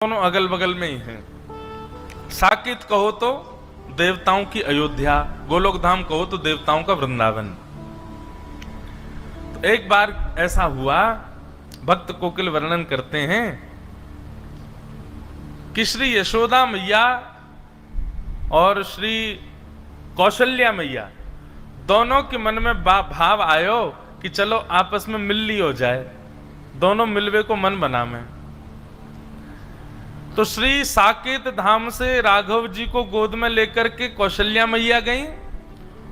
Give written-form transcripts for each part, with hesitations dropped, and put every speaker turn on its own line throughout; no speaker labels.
दोनों अगल बगल में ही हैं। साकेत कहो तो देवताओं की अयोध्या, गोलोक धाम कहो तो देवताओं का वृंदावन। तो एक बार ऐसा हुआ, भक्त कोकिल वर्णन करते हैं कि श्री यशोदा मैया और श्री कौशल्या मैया दोनों के मन में भाव आयो कि चलो आपस में मिल ली हो जाए, दोनों मिलवे को मन बना में। तो श्री साकेत धाम से राघव जी को गोद में लेकर के कौशल्या मैया गई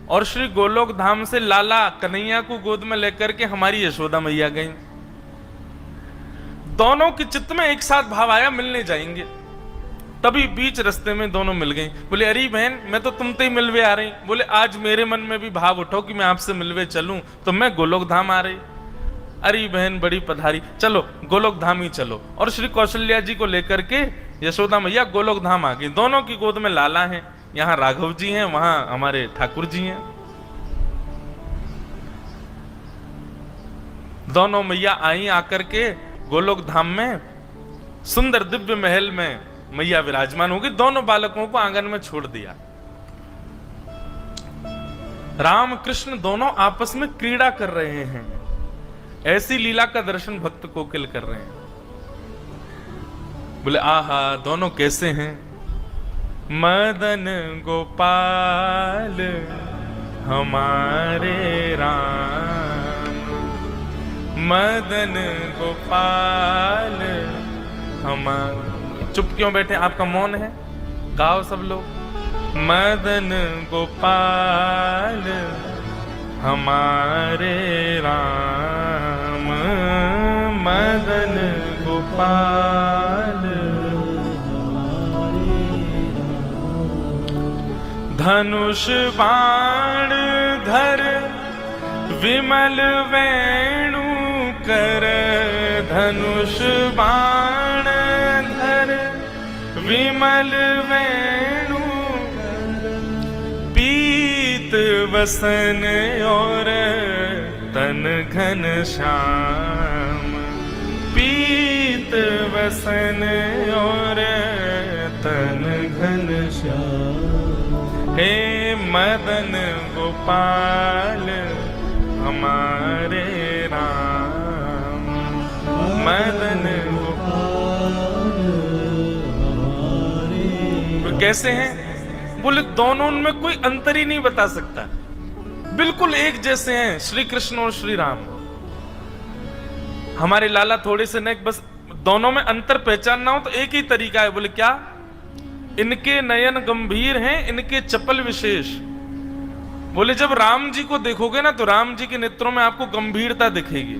और श्री गोलोक धाम से लाला कन्हैया को गोद में लेकर के हमारी यशोदा मैया गई। दोनों के चित्त में एक साथ भाव आया मिलने जाएंगे। तभी बीच रास्ते में दोनों मिल गई। बोले अरे बहन मैं तो तुमसे ही मिलवे आ रही। बोले आज मेरे मन में भी भाव उठो कि मैं आपसे मिलवे चलूं, तो मैं गोलोक धाम आ रही। अरे बहन बड़ी पधारी, चलो गोलोक धाम ही चलो। और श्री कौशल्या जी को लेकर के यशोदा मैया गोलोक धाम आ गई। दोनों की गोद में लाला है, यहाँ राघव जी हैं, वहां हमारे ठाकुर जी हैं। दोनों मैया आई आकर के गोलोक धाम में सुंदर दिव्य महल में मैया विराजमान होगी। दोनों बालकों को आंगन में छोड़ दिया। राम कृष्ण दोनों आपस में क्रीड़ा कर रहे हैं। ऐसी लीला का दर्शन भक्त कोकिल कर रहे हैं। बोले आहा दोनों कैसे हैं। मदन गोपाल हमारे राम, मदन गोपाल हमारे। चुप क्यों बैठे, आपका मौन है, गाओ सब लोग। मदन गोपाल हमारे राम, मदन गोपाल धनुष बाण धर विमल वेणु कर, धनुष बाण धर विमल वेणु पीत वसन और तन घन श्याम, पीत वसन और तन घन श्याम। हे मदन गोपाल हमारे राम, मदन गोपाल हमारे। कैसे हैं? बोले दोनों में कोई अंतर ही नहीं बता सकता, बिल्कुल एक जैसे हैं श्री कृष्ण और श्री राम। हमारे लाला थोड़े से नेक, बस दोनों में अंतर पहचानना हो तो एक ही तरीका है। बोले क्या? इनके नयन गंभीर हैं, इनके चपल विशेष। बोले जब राम जी को देखोगे ना तो राम जी के नेत्रों में आपको गंभीरता दिखेगी।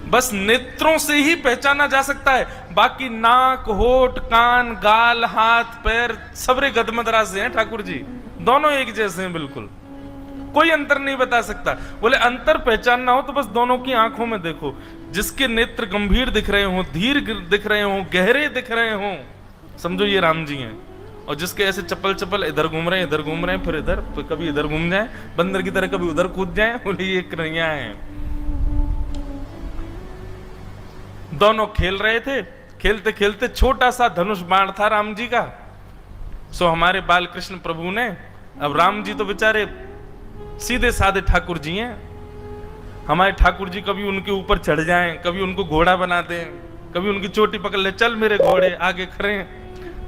बस नेत्रों से ही पहचाना जा सकता है, बाकी नाक होठ कान गाल हाथ पैर सबरे गदमदरा से हैं ठाकुर जी। दोनों एक जैसे हैं, बिल्कुल कोई अंतर नहीं बता सकता। बोले अंतर पहचानना हो तो बस दोनों की आंखों में देखो। जिसके नेत्र गंभीर दिख रहे हो, धीर दिख रहे हो, गहरे दिख रहे हो, समझो ये राम जी हैं। और जिसके ऐसे चप्पल चप्पल इधर घूम रहे हैं, इधर घूम रहे हैं, फिर इधर, फिर कभी इधर घूम जाए बंदर की तरह, कभी उधर कूद जाए, बोले ये कन्हैया हैं। दोनों खेल रहे थे। खेलते खेलते छोटा सा धनुष बाण था राम जी का। सो हमारे बाल कृष्ण प्रभु ने, अब राम जी तो बेचारे सीधे साधे ठाकुर जी हैं, हमारे ठाकुर जी कभी उनके ऊपर चढ़ जाएं, कभी उनको घोड़ा बना दें, कभी उनकी चोटी पकड़ ले, चल मेरे घोड़े आगे खड़े।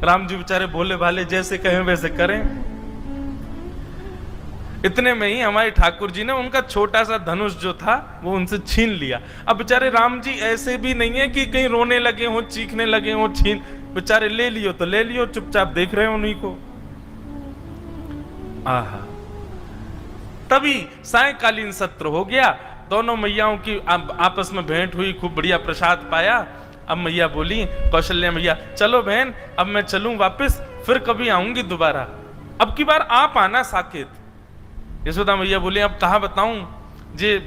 राम जी बेचारे भोले भाले जैसे कहें वैसे करें। इतने में ही हमारे ठाकुर जी ने उनका छोटा सा धनुष जो था वो उनसे छीन लिया। अब बेचारे राम जी ऐसे भी नहीं है कि कहीं रोने लगे हो, चीखने लगे हो, छीन, बेचारे ले लियो तो ले लियो, चुपचाप देख रहे हो उन्हीं को। आहा, तभी सायंकालीन सत्र हो गया। दोनों मैयाओं की आपस में भेंट हुई, खूब बढ़िया प्रसाद पाया। अब मैया बोली, कौशल्या मैया चलो बहन अब मैं चलूं वापस, फिर कभी आऊंगी दोबारा, अब की बार आप आना साकेत। यशोदा मैया बोली अब कहा बताऊं, जे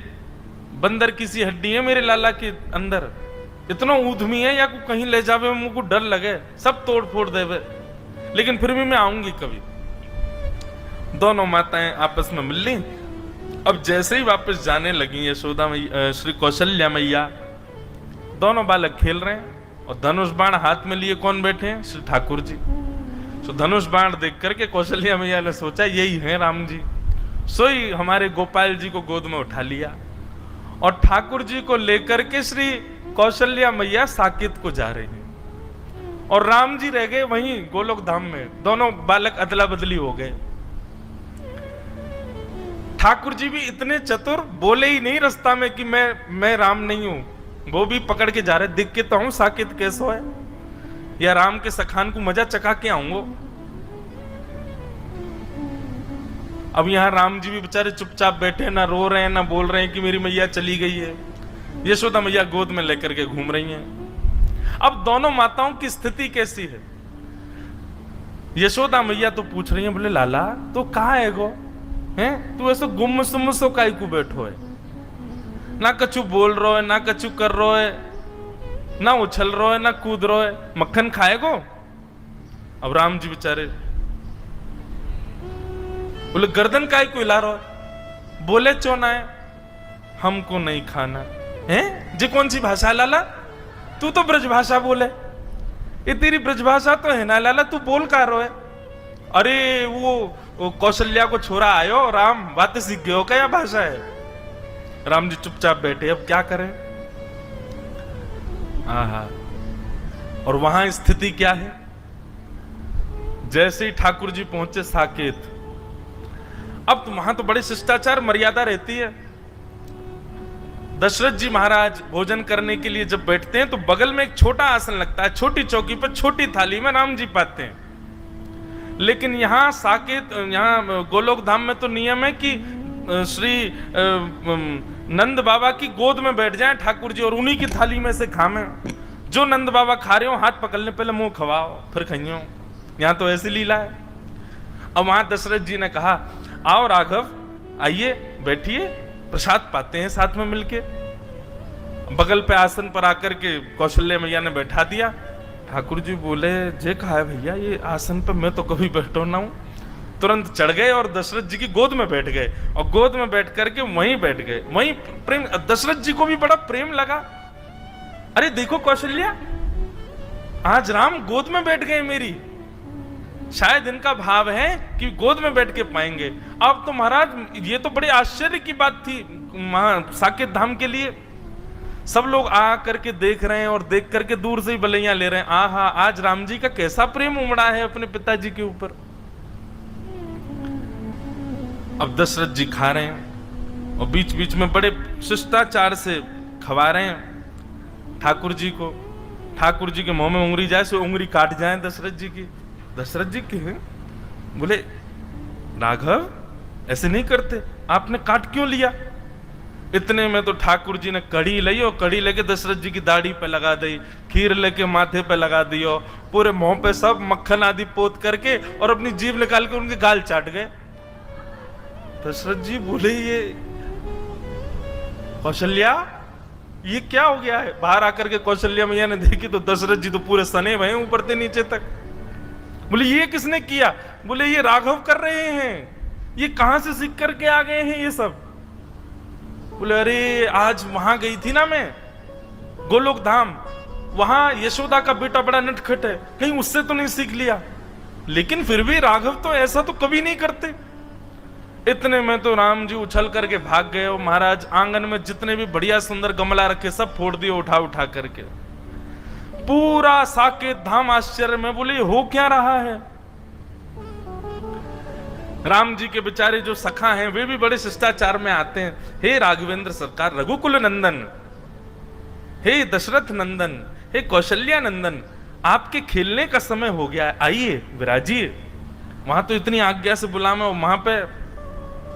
बंदर की सी हड्डी है मेरे लाला के अंदर, इतना ऊधमी है या को कहीं ले जावे मुझको डर लगे, सब तोड़ फोड़ देवे, लेकिन फिर भी मैं आऊंगी कभी। दोनों माताएं आपस में मिल ली। अब जैसे ही वापस जाने लगी यशोदा मैया, श्री कौशल्या मैया, दोनों बालक खेल रहे हैं और धनुष बाण हाथ में लिए कौन बैठे हैं? श्री ठाकुर जी। तो धनुष बाण देख करके कौशल्या मैया ने सोचा यही है राम जी, सोई हमारे गोपाल जी को गोद में उठा लिया और ठाकुर जी को लेकर के श्री कौशल्या मैया साकेत को जा रही हैं और राम जी रह गए वहीं गोलोक धाम में। दोनों बालक अदला बदली हो गए। ठाकुर जी भी इतने चतुर, बोले ही नहीं रास्ता में कि मैं राम नहीं हूं, वो भी पकड़ के जा रहे, दिख के तो हूं साकेत कैसो है, या राम के सखान को मजा चका के आऊंगो। अब यहां राम जी भी बेचारे चुपचाप बैठे, ना रो रहे हैं ना बोल रहे हैं कि मेरी मैया चली गई है। यशोदा मैया गोद में लेकर के घूम रही हैं। अब दोनों माताओं की स्थिति कैसी है? यशोदा मैया तो पूछ रही है, बोले लाला तो कहाँ है गो, हैं तू ऐसे गुम सुम सो काई को बैठो है, ना कछु बोल रो है ना कछु कर रो है, ना उछल रो है ना कूद रो है, मक्खन खाएगो? अब राम जी बेचारे बोले गर्दन काय को हिला रो है, बोले चोना है हमको नहीं खाना है। जी कौन सी भाषा लाला? तू तो ब्रज भाषा बोले, ये तेरी ब्रज भाषा तो है ना लाला, तू बोल का रो है? अरे वो कौशल्या को छोरा आयो राम, बातें सीख गए हो क्या भाषा है? राम जी चुपचाप बैठे, अब क्या करें? आहा, और वहां स्थिति क्या है? जैसे ही ठाकुर जी पहुंचे साकेत, अब तो वहां तो बड़े शिष्टाचार मर्यादा रहती है। दशरथ जी महाराज भोजन करने के लिए जब बैठते हैं तो बगल में एक छोटा आसन लगता है, छोटी चौकी पर छोटी थाली में राम जी पाते हैं। लेकिन यहां साकेत, यहां गोलोक धाम में तो नियम है कि श्री नंद बाबा की गोद में बैठ जाएं ठाकुर जी और उन्हीं की थाली में से खामें। जो नंद बाबा खा रहे हो हाथ पकड़ने पहले मुंह खवाओ फिर खाइयो। यहां तो ऐसी लीला है। अब वहां दशरथ जी ने कहा आओ राघव आइए बैठिए, प्रसाद पाते हैं साथ में मिलके। बगल पे आसन पर आकर के कौशल्या मैया ने बैठा दिया। ठाकुर जी बोले जे कहा है भैया ये आसन पे मैं तो कभी बैठो ना हूं। तुरंत चढ़ गए और दशरथ जी की गोद में बैठ गए और गोद में बैठ करके वहीं बैठ गए। वहीं प्रेम, दशरथ जी को भी बड़ा प्रेम लगा। अरे देखो कौशल्या, आज राम गोद में बैठ गए मेरी, शायद इनका भाव है कि गोद में बैठ के पाएंगे। अब तो महाराज ये तो बड़े आश्चर्य की बात थी साकेत धाम के लिए। सब लोग आ करके देख रहे हैं और देख करके दूर से ही बलैया ले रहे हैं। आहा, आज राम जी का कैसा प्रेम उमड़ा है अपने पिताजी के ऊपर। अब दशरथ जी खा रहे हैं और बीच बीच में बड़े शिष्टाचार से खवा रहे हैं ठाकुर जी को। ठाकुर जी के मुंह में उंगली जाए सो उंगली काट जाए दशरथ जी की। दशरथ जी के बोले राघव ऐसे नहीं करते, आपने काट क्यों लिया? इतने में तो ठाकुर जी ने कड़ी ली और कड़ी लेके दशरथ जी की दाढ़ी पे लगा दी, खीर लेके माथे पे लगा दी और पूरे मुंह पे सब मक्खन आदि पोत करके और अपनी जीभ निकाल के उनके गाल चाट गए। दशरथ जी बोले ये कौशल्या ये क्या हो गया है? बाहर आकर के कौशल्या मैया ने देखी तो दशरथ जी तो पूरे सने भये ऊपर से नीचे तक। बोले ये किसने किया? बोले ये राघव कर रहे हैं। ये कहां से सीख करके आ गए हैं ये सब? बोले अरे आज वहां गई थी ना मैं गोलोक धाम, वहां यशोदा का बेटा बड़ा नटखट है, कहीं उससे तो नहीं सीख लिया? लेकिन फिर भी राघव तो ऐसा तो कभी नहीं करते। इतने में तो राम जी उछल करके भाग गए और महाराज आंगन में जितने भी बढ़िया सुंदर गमला रखे सब फोड़ दिए उठा उठा करके। पूरा साकेत धाम आश्चर्य में, बोले हो क्या रहा है? राम जी के बेचारे जो सखा हैं वे भी बड़े शिष्टाचार में आते हैं। हे राघवेंद्र सरकार, रघुकुल नंदन, हे दशरथ नंदन, हे कौशल्या नंदन, आपके खेलने का समय हो गया है, आइए विराजिए। वहां तो इतनी आज्ञा से बुलावे और वहां पे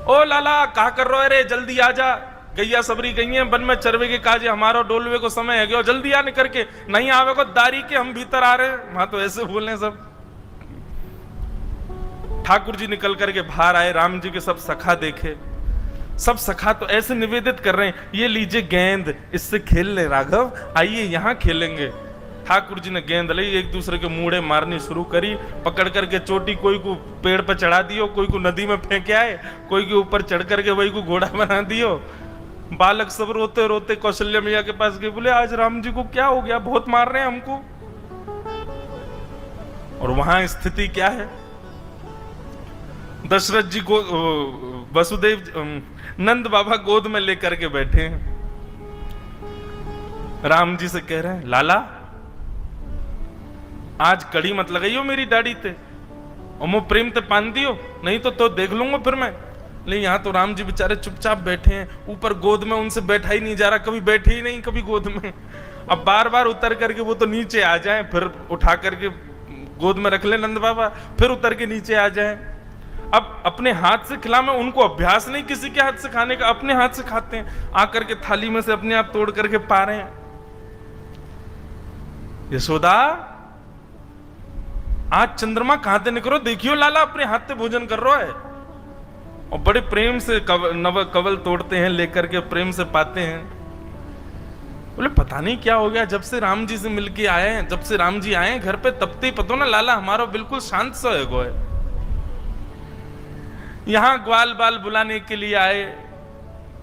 ओ लाला क्या कर रहे हो? अरे जल्दी आ जा, गैया सबरी गई है वन में चरवे के काजे, हमारा डोलवे को समय है गया, जल्दी आ निकल के, नहीं आवे को दारी के हम भीतर आ रहे हैं। वहां तो ऐसे बोलने सब। ठाकुर जी निकल करके बाहर आए, राम जी के सब सखा देखे, सब सखा तो ऐसे निवेदित कर रहे हैं ये लीजिए गेंद, इससे खेल ले राघव, आइए यहां खेलेंगे। ठाकुर जी ने गेंद ली, एक दूसरे के मुड़े मारनी शुरू करी, पकड़ करके चोटी कोई को पेड़ पर चढ़ा दियो, कोई को नदी में फेंक आए, कोई के ऊपर चढ़ करके वही को घोड़ा बना दियो। बालक सब रोते रोते कौशल्या मैया के पास गए, बोले आज राम जी को क्या हो गया, बहुत मार रहे हैं हमको। और वहां स्थिति क्या है, दशरथ जी को वसुदेव नंद बाबा गोद में लेकर के बैठे हैं, राम जी से कह रहे हैं लाला आज कड़ी मत लगाइयो मेरी दाढ़ी ते और मुंह प्रेम ते पान दियो, नहीं तो देख लूंगा फिर मैं। लेकिन यहाँ तो राम जी बेचारे चुपचाप बैठे हैं, ऊपर गोद में उनसे बैठा ही नहीं जा रहा, कभी बैठे ही नहीं कभी गोद में। अब बार बार उतर करके वो तो नीचे आ जाए, फिर उठा करके गोद में रख ले नंद बाबा, फिर उतर के नीचे आ जाए। अब अपने हाथ से खिला, में उनको अभ्यास नहीं किसी के हाथ से खाने का, अपने हाथ से खाते हैं, आकर के थाली में से अपने आप तोड़ करके पा रहे हैं। यशोदा आज चंद्रमा कहां से निकलो, देखियो लाला अपने हाथ से भोजन कर रहा है, और बड़े प्रेम से नव कवल तोड़ते हैं, लेकर के प्रेम से पाते हैं। बोले पता नहीं क्या हो गया, जब से राम जी से मिलके आए हैं, जब से राम जी आए हैं घर पे, तब ते पतो ना लाला हमारा बिल्कुल शांत सा है गोए। यहां ग्वाल बाल बुलाने के लिए आए,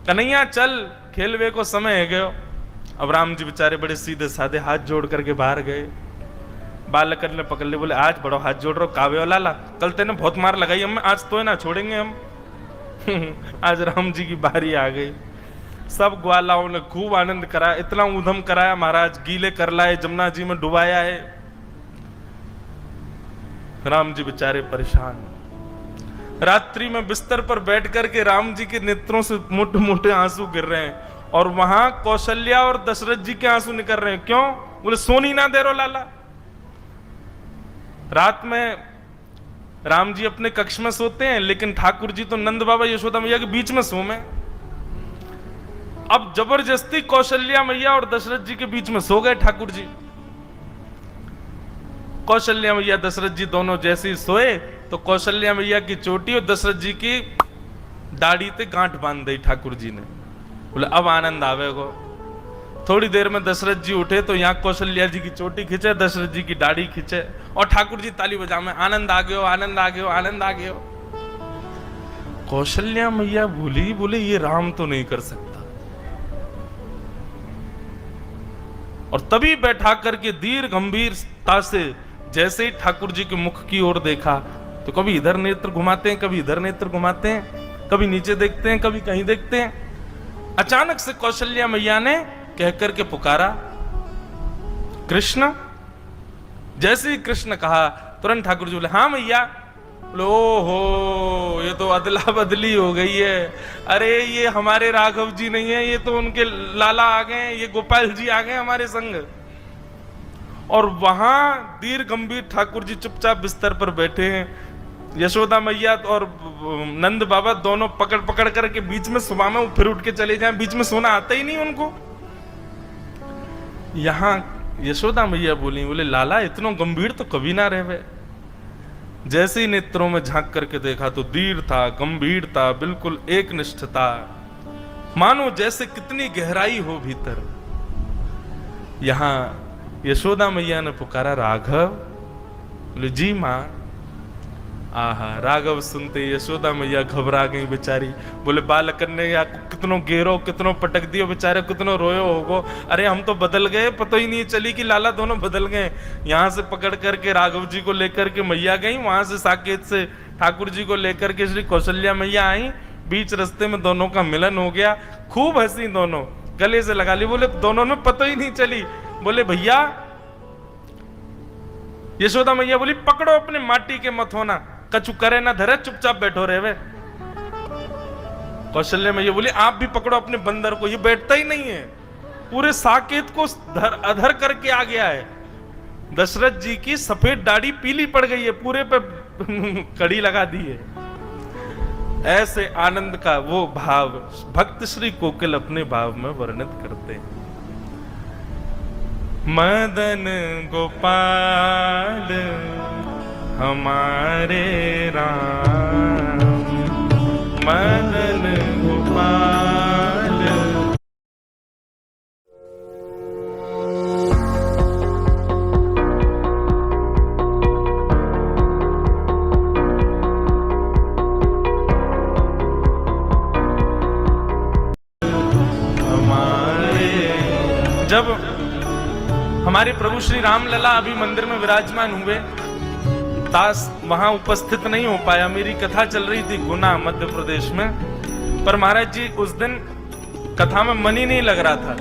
कन्हैया चल खेलवे को समय है गयो। अब राम जी बेचारे बड़े सीधे साधे हाथ जोड़ करके बाहर गए, बालक ने पकड़ ले, बोले आज बड़ो हाथ जोड़ रहा कावे हो लाला, कल तेने बहुत मार लगाई हम, आज तो है ना छोड़ेंगे हम। आज राम जी की बारी आ गई, सब ग्वालाओं ने खूब आनंद कराया, इतना ऊधम कराया महाराज, गीले कर लाए, जमुना जी में डुबाया है। राम जी बेचारे परेशान, रात्रि में बिस्तर पर बैठ करके राम जी के नेत्रों से मोटे मोटे आंसू गिर रहे हैं, और वहां कौशल्या और दशरथ जी के आंसू निकल रहे हैं। क्यों? बोले सोनी ना दे रो लाला। रात में राम जी अपने कक्ष में सोते हैं, लेकिन ठाकुर जी तो नंद बाबा यशोदा मैया के बीच में सोमे। अब जबरदस्ती कौशल्या मैया और दशरथ जी के बीच में सो गए ठाकुर जी। कौशल्या मैया दशरथ जी दोनों जैसे ही सोए तो कौशल्या मैया की चोटी और दशरथ जी की दाढ़ी पे गांठ बांध दी ठाकुर जी ने। बोले अब आनंद आवेगो। थोड़ी देर में दशरथ जी उठे तो यहाँ कौशल्या जी की चोटी खींचे, दशरथ जी की दाढ़ी खींचे, और ठाकुर जी ताली बजा में आनंद आ गयो, आनंद आ गयो, आनंद आ गयो। कौशल्या मैया भूली, बोले ये राम तो नहीं कर सकता। और तभी बैठा करके धीर गंभीरता से जैसे ही ठाकुर जी के मुख की ओर देखा तो कभी इधर नेत्र घुमाते हैं, कभी इधर नेत्र घुमाते हैं, कभी नीचे देखते हैं, कभी कहीं देखते हैं। अचानक से कौशल्या मैया ने कह करके पुकारा कृष्ण। जैसे ही कृष्ण कहा तुरंत ठाकुर जी बोले हाँ मैया। बोले ओहो ये तो अदला बदली हो गई है, अरे ये हमारे राघव जी नहीं है, ये तो उनके लाला आ गए, ये गोपाल जी आ गए हमारे संग। और वहां धीर गंभीर ठाकुर जी चुपचाप बिस्तर पर बैठे हैं, यशोदा मैया और नंद बाबा दोनों पकड़ पकड़ करके बीच में सुबह में फिर उठ के चले जाएं, बीच में सोना आता ही नहीं उनको। यहां यशोदा मैया बोली, बोले लाला इतना गंभीर तो कभी ना रहे। जैसे ही नेत्रों में झांक करके देखा तो धीर था, गंभीर था, बिल्कुल एक निष्ठता, मानो जैसे कितनी गहराई हो भीतर। यहां यशोदा मैया ने पुकारा राघव। बोले जी मां। आहा राघव सुनते यशोदा मैया घबरा गई बेचारी। बोले बालक ने या कितनो गेरो, कितनो पटक दियो बेचारे, कितनो रोयो होगो, अरे हम तो बदल गए, पता ही नहीं चली कि लाला दोनों बदल गए। यहां से पकड़ करके राघव जी को लेकर के मैया गई, वहां से साकेत से ठाकुर जी को लेकर के श्री कौशल्या मैया आई। बीच रास्ते में दोनों का मिलन हो गया, खूब हंसी, दोनों गले से लगा ली। बोले दोनों में पता ही नहीं चली। बोले भैया, यशोदा मैया बोली पकड़ो अपने माटी के मथोना, कछु करे ना धरे, चुपचाप बैठो रहे वे। कौशल्या मैया बोली आप भी पकड़ो अपने बंदर को, ये बैठता ही नहीं है, पूरे साकेत को अधर करके आ गया है। दशरथ जी की सफेद दाढ़ी पीली पड़ गई है, पूरे पे कड़ी लगा दी है। ऐसे आनंद का वो भाव भक्त श्री कोकिल अपने भाव में वर्णित करते हैं। मदन गोपाल हमारे राम, मदन गोपाल। जब हमारे प्रभु श्री राम लला अभी मंदिर में विराजमान हुए दास वहां उपस्थित नहीं हो पाया। मेरी कथा चल रही थी गुना मध्य प्रदेश में, पर महाराज जी उस दिन कथा में मन ही नहीं लग रहा था।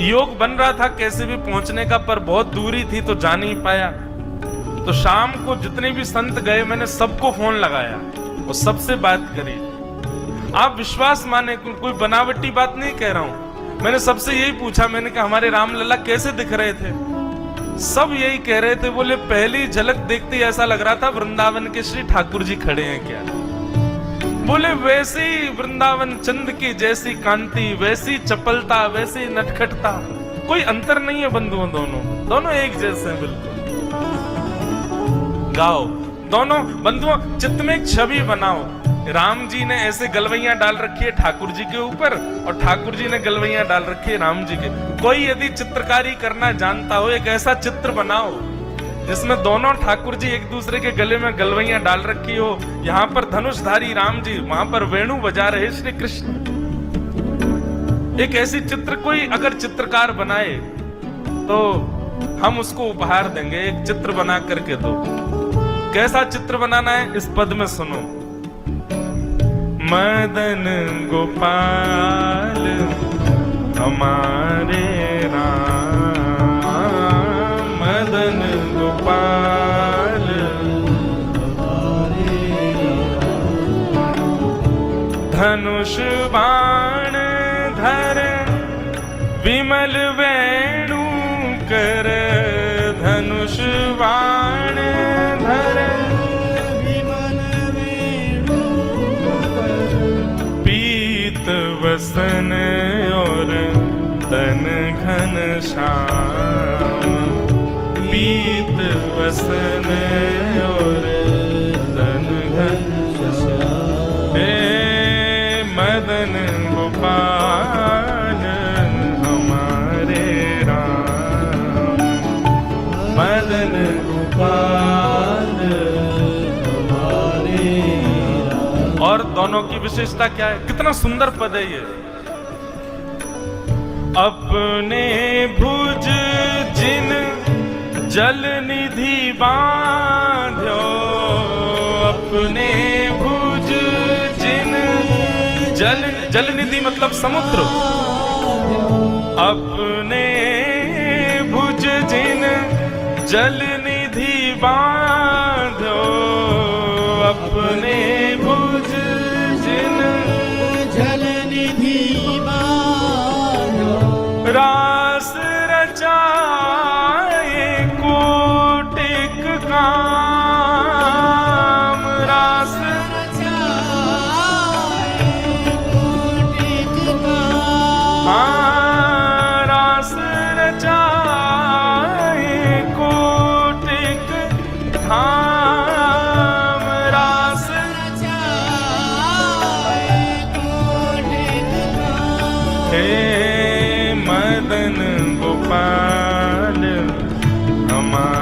योग बन रहा था कैसे भी पहुंचने का, पर बहुत दूरी थी तो जा नहीं पाया। तो शाम को जितने भी संत गए मैंने सबको फोन लगाया और सबसे बात करी। आप विश्वास माने, कोई बनावटी बात नहीं कह रहा हूं। मैंने सबसे यही पूछा, मैंने कहा हमारे रामलला कैसे दिख रहे थे? सब यही कह रहे थे, बोले पहली झलक देखते ही ऐसा लग रहा था वृंदावन के श्री ठाकुर जी खड़े हैं क्या। बोले वैसी वृंदावन चंद की जैसी कांति, वैसी चपलता, वैसी नटखटता, कोई अंतर नहीं है बंधुओं, दोनों एक जैसे हैं बिल्कुल। गाओ दोनों बंधुओं, चित्त में एक छवि बनाओ। राम जी ने ऐसे गलवैया डाल रखी है ठाकुर जी के ऊपर और ठाकुर जी ने गलवैया डाल रखी है राम जी के। कोई यदि चित्रकारी करना जानता हो, एक ऐसा चित्र बनाओ जिसमें दोनों ठाकुर जी एक दूसरे के गले में गलवैया डाल रखी हो। यहाँ पर धनुषधारी राम जी, वहां पर वेणु बजा रहे श्री कृष्ण। एक ऐसी चित्र कोई अगर चित्रकार बनाए तो हम उसको उपहार देंगे। एक चित्र बना करके दो। कैसा चित्र बनाना है इस पद में सुनो। मदन गोपाल हमारे राम, मदन गोपाल हमारे राम। धनुष बाण धर विमल वेणु कर, धनुष बाण धर विमल वेणु कर। पीत वसन और तन घन श्याम, पीत वसन और तन घन श्याम। हे मदन गोपाल हमारे राम, मदन गोपाल हमारे राम। और दोनों की विशेषता क्या है? कितना सुंदर पद है ये। अपने भुज जिन जल निधि बांध्यो, अपने भुज जिन जल निधि मतलब समुद्र। अपने भुज जिन जल निधि बांध्यो, अपने भुज जिन जल निधि बांध्यो। रास रचाए कोटिक काम, रास रचाए कोटिक काम। हाँ, रास रचाए कोटिक धाम, रास रचाए कोटिक धाम। हे मदन गोपाल हमारे